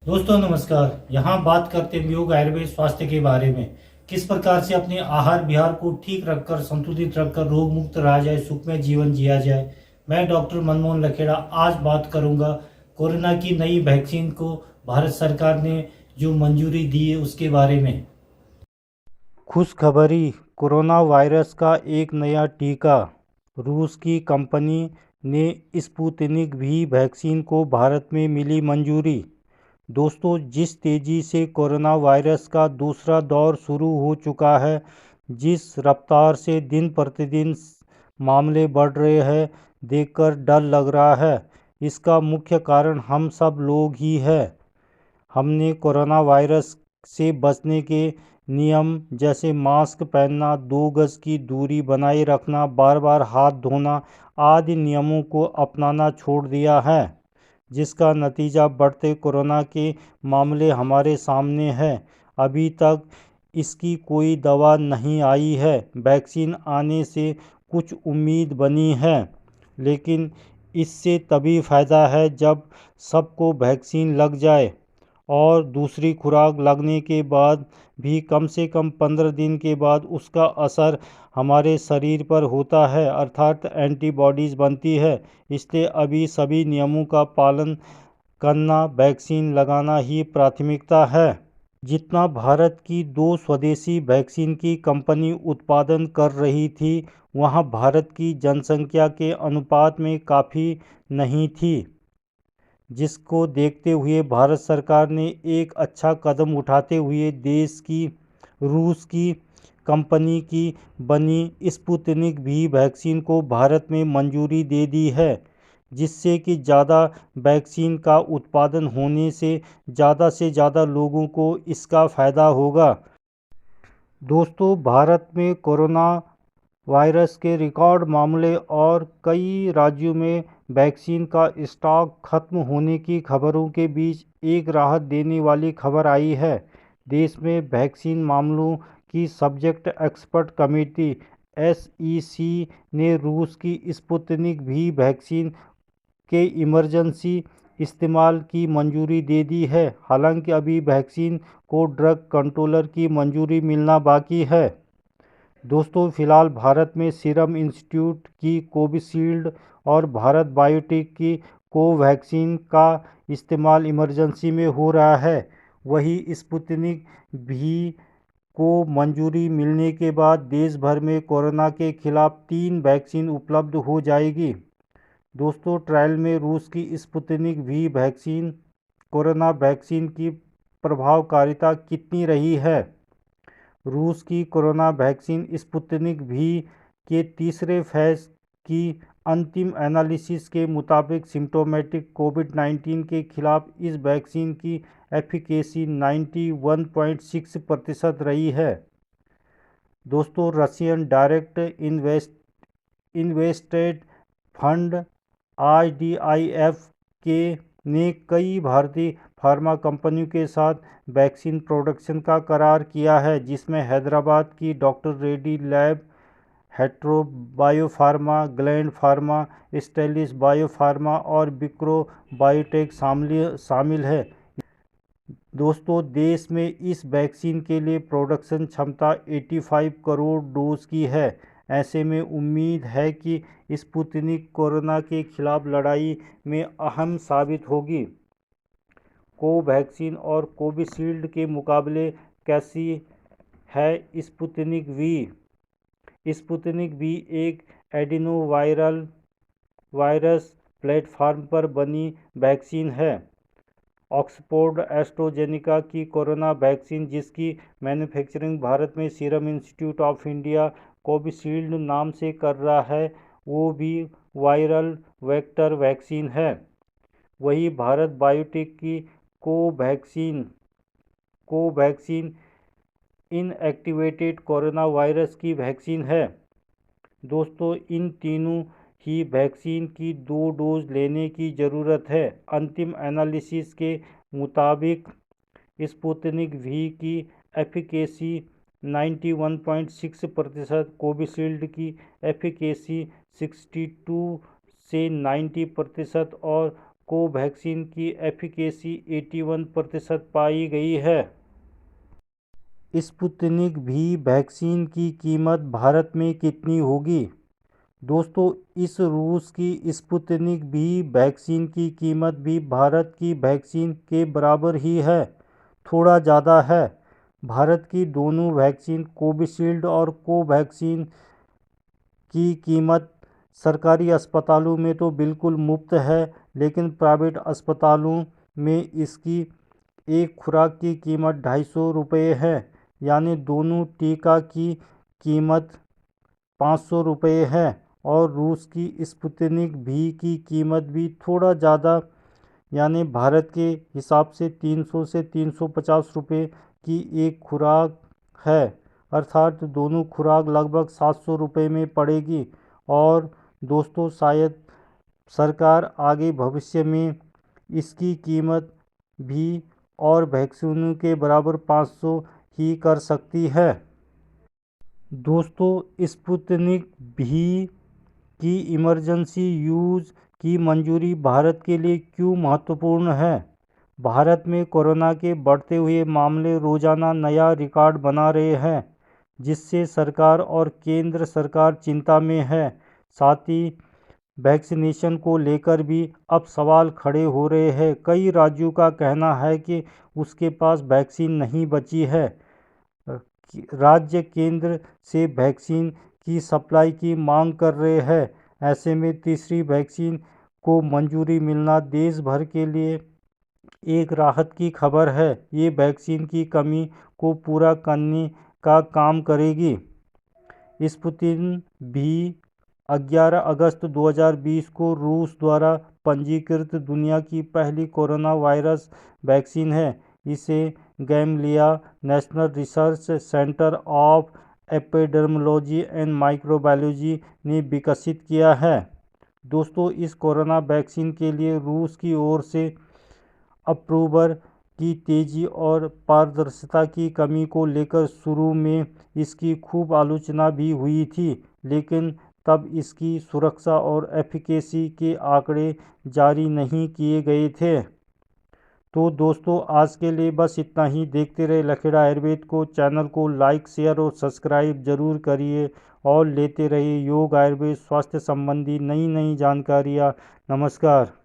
दोस्तों नमस्कार। यहाँ बात करते हैं योग आयुर्वेद स्वास्थ्य के बारे में। किस प्रकार से अपने आहार विहार को ठीक रखकर संतुलित रखकर रोग मुक्त रहा जाए, सुखमय जीवन जिया जाए। मैं डॉक्टर मनमोहन लखेड़ा आज बात करूंगा कोरोना की नई वैक्सीन को भारत सरकार ने जो मंजूरी दी है उसके बारे में। खुशखबरी, कोरोना वायरस का एक नया टीका। रूस की कंपनी ने स्पुतनिक वी वैक्सीन को भारत में मिली मंजूरी। दोस्तों, जिस तेज़ी से कोरोना वायरस का दूसरा दौर शुरू हो चुका है, जिस रफ्तार से दिन प्रतिदिन मामले बढ़ रहे हैं, देखकर डर लग रहा है। इसका मुख्य कारण हम सब लोग ही हैं। हमने कोरोना वायरस से बचने के नियम जैसे मास्क पहनना, 2 गज की दूरी बनाए रखना, बार बार हाथ धोना आदि नियमों को अपनाना छोड़ दिया है, जिसका नतीजा बढ़ते कोरोना के मामले हमारे सामने है। अभी तक इसकी कोई दवा नहीं आई है। वैक्सीन आने से कुछ उम्मीद बनी है, लेकिन इससे तभी फ़ायदा है जब सबको वैक्सीन लग जाए और दूसरी खुराक लगने के बाद भी कम से कम 15 दिन के बाद उसका असर हमारे शरीर पर होता है, अर्थात एंटीबॉडीज़ बनती है। इसलिए अभी सभी नियमों का पालन करना, वैक्सीन लगाना ही प्राथमिकता है। जितना भारत की 2 स्वदेशी वैक्सीन की कंपनी उत्पादन कर रही थी, वहाँ भारत की जनसंख्या के अनुपात में काफ़ी नहीं थी, जिसको देखते हुए भारत सरकार ने एक अच्छा कदम उठाते हुए देश की रूस की कंपनी की बनी स्पुतनिक वी वैक्सीन को भारत में मंजूरी दे दी है, जिससे कि ज़्यादा वैक्सीन का उत्पादन होने से ज़्यादा लोगों को इसका फ़ायदा होगा। दोस्तों, भारत में कोरोना वायरस के रिकॉर्ड मामले और कई राज्यों में वैक्सीन का स्टॉक खत्म होने की खबरों के बीच एक राहत देने वाली खबर आई है। देश में वैक्सीन मामलों की सब्जेक्ट एक्सपर्ट कमेटी (SEC) ने रूस की स्पुतनिक वी वैक्सीन के इमरजेंसी इस्तेमाल की मंजूरी दे दी है। हालांकि अभी वैक्सीन को ड्रग कंट्रोलर की मंजूरी मिलना बाकी है। दोस्तों, फिलहाल भारत में सीरम इंस्टीट्यूट की कोविशील्ड और भारत बायोटेक की कोवैक्सीन का इस्तेमाल इमरजेंसी में हो रहा है। वहीं स्पुतनिक भी को मंजूरी मिलने के बाद देश भर में कोरोना के खिलाफ 3 वैक्सीन उपलब्ध हो जाएगी। दोस्तों, ट्रायल में रूस की Sputnik V vaccine corona vaccine की प्रभावकारिता कितनी रही है? रूस की कोरोना वैक्सीन स्पुतनिक वी के तीसरे फेज की अंतिम एनालिसिस के मुताबिक सिम्टोमेटिक कोविड-19 के खिलाफ इस वैक्सीन की एफिकेसी 91.6% रही है। दोस्तों, Russian direct invested fund (RDIF) के ने कई भारतीय फार्मा कंपनियों के साथ वैक्सीन प्रोडक्शन का करार किया है, जिसमें हैदराबाद की Doctor Reddy Lab, Hetero Biopharma, Gland Pharma, Stelis Biopharma और विक्रो बायोटेक शामिल है। दोस्तों, देश में इस वैक्सीन के लिए प्रोडक्शन क्षमता 85 करोड़ डोज की है। ऐसे में उम्मीद है कि स्पुतनिक कोरोना के खिलाफ लड़ाई में अहम साबित होगी। कोवैक्सीन और कोविशील्ड के मुकाबले कैसी है स्पुतनिक वी? स्पुतनिक वी एक एडिनोवायरल वायरस प्लेटफार्म पर बनी वैक्सीन है। ऑक्सफोर्ड एस्ट्राजेनेका की कोरोना वैक्सीन, जिसकी मैन्युफैक्चरिंग भारत में serum institute of India Covishield नाम से कर रहा है, वो भी वायरल वेक्टर वैक्सीन है। वही भारत बायोटेक की Covaxin Covaxin inactivated corona virus की वैक्सीन है। दोस्तों, इन तीनों ही वैक्सीन की 2 डोज लेने की ज़रूरत है। अंतिम एनालिसिस के मुताबिक स्पुतनिक वी की एफिकेसी 91.6%, कोविशील्ड की एफिकेसी 62 से 90% और कोवैक्सीन की एफिकेसी 81% पाई गई है। स्पुतनिक भी वैक्सीन की कीमत भारत में कितनी होगी? दोस्तों, इस रूस की स्पुतनिक भी वैक्सीन की कीमत भी भारत की वैक्सीन के बराबर ही है, थोड़ा ज़्यादा है। भारत की दोनों वैक्सीन कोविशील्ड और कोवैक्सीन की कीमत सरकारी अस्पतालों में तो बिल्कुल मुफ्त है, लेकिन प्राइवेट अस्पतालों में इसकी एक खुराक की कीमत 250 रुपये है। यानी दोनों टीका की कीमत 500 रुपये है। और रूस की स्पुतनिक भी की कीमत भी थोड़ा ज़्यादा, यानी भारत के हिसाब से 300 से 350 रुपये की एक खुराक है। अर्थात दोनों खुराक लगभग 700 रुपये में पड़ेगी। और दोस्तों, शायद सरकार आगे भविष्य में इसकी कीमत भी और वैक्सीनों के बराबर 500 ही कर सकती है। दोस्तों, स्पुतनिक भी की इमरजेंसी यूज की मंजूरी भारत के लिए क्यों महत्वपूर्ण है? भारत में कोरोना के बढ़ते हुए मामले रोजाना नया रिकॉर्ड बना रहे हैं, जिससे सरकार और केंद्र सरकार चिंता में है। साथ ही वैक्सीनेशन को लेकर भी अब सवाल खड़े हो रहे हैं। कई राज्यों का कहना है कि उसके पास वैक्सीन नहीं बची है। राज्य केंद्र से वैक्सीन की सप्लाई की मांग कर रहे हैं। ऐसे में तीसरी वैक्सीन को मंजूरी मिलना देश भर के लिए एक राहत की खबर है। ये वैक्सीन की कमी को पूरा करने का काम करेगी। स्पुतनिक भी 11 अगस्त 2020 को रूस द्वारा पंजीकृत दुनिया की पहली कोरोना वायरस वैक्सीन है। इसे Gamaleya National Research Centre of Epidemiology and Microbiology ने विकसित किया है। दोस्तों, इस कोरोना वैक्सीन के लिए रूस की ओर से अप्रूवल की तेज़ी और पारदर्शिता की कमी को लेकर शुरू में इसकी खूब आलोचना भी हुई थी, लेकिन तब इसकी सुरक्षा और एफिकेसी के आंकड़े जारी नहीं किए गए थे। तो दोस्तों, आज के लिए बस इतना ही। देखते रहे लखेड़ा आयुर्वेद को। चैनल को लाइक, शेयर और सब्सक्राइब जरूर करिए और लेते रहिए योग, आयुर्वेद, स्वास्थ्य संबंधी नई नई जानकारियाँ। नमस्कार।